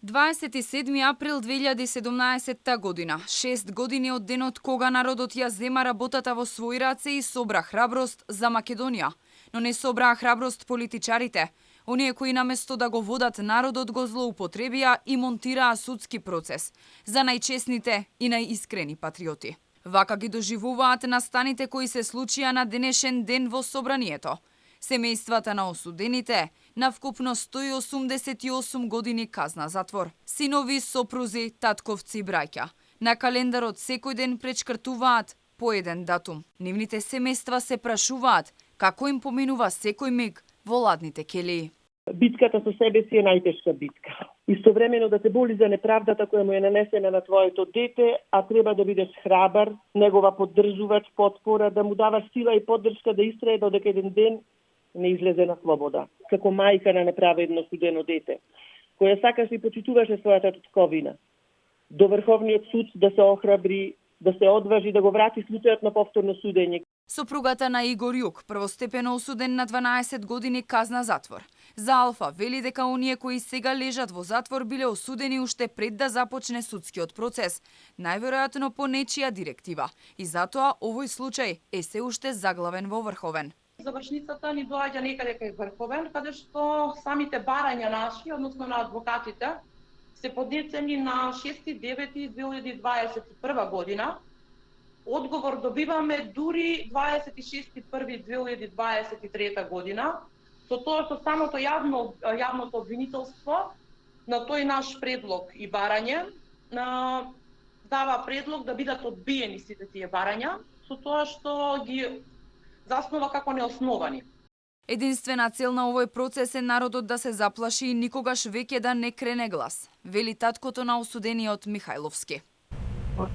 27 април 2017 година, 6 години од денот кога народот ја зема работата во своји раце и собра храброст за Македонија. Но не собраа храброст политичарите. Оние кои наместо да го водат народот го злоупотребија и монтираа судски процес за најчесните и најискрени патриоти. Вака ги доживуваат настаните кои се случија на денешен ден во собранието. Семејствата на осудените на вкупно 188 години казна затвор. Синови, сопрузи, татковци и браќа на календарот секој ден пречкртуваат по еден датум. Нивните семејства се прашуваат како им поминува секој миг во ладните келии. Битката со себе си е најтешка битка. Истовремено да те боли за неправдата која му е нанесена на твоето дете, а треба да бидеш храбар, негова поддржувач, потпора, да му даваш сила и поддршка да истрае додека еден ден не излезе на слобода. Како мајка на неправедно судено дете, која сакаше и почитуваше својата татковина. До Врховниот суд да се охрабри, да се одважи да го врати случајот на повторно судење. Сопругата на Игор Јук, првостепено осуден на 12 години казна затвор. За Алфа вели дека оние кои сега лежат во затвор биле осудени уште пред да започне судскиот процес, најверојатно по нечија директива, и затоа овој случај е се уште заглавен во Врховен. Завршницата ни доаѓа некаде кај Врховен, каде што самите барања наши, односно на адвокатите, се поднесени на 6.9.2021 година. Одговор добиваме дури 26.1.2023 година, со тоа што самото јавното обвинителство на тој наш предлог и барање дава предлог да бидат одбиени сите тие барања, со тоа што ги заснова како неосновани. Единствена цел на овој процес е народот да се заплаши и никогаш веќе да не крене глас, вели таткото на осудениот Михајловски.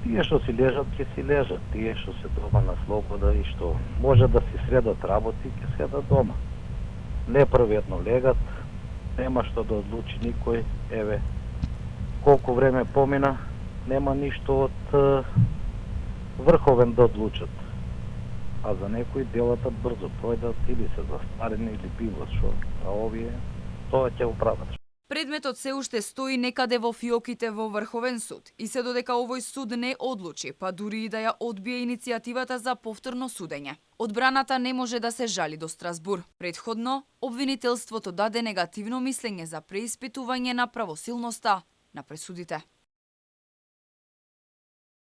Тие што си лежат, ќе си лежат. Тие што се дома на слобода и што може да си средат работи, ќе седат дома. Неправедно легат, нема што да одлучи никој. Еве, колку време помина, нема ништо од Врховен да одлучат. А за некои делата брзо пројдат или се застарени или било што. А овие, тоа ќе оправат. Предметот се уште стои некаде во фиоките во Врховен суд и се додека овој суд не одлучи, па дури и да ја одбие иницијативата за повторно судење. Одбраната не може да се жали до Страсбур. Предходно, обвинителството даде негативно мислење за преиспитување на правосилноста на пресудите.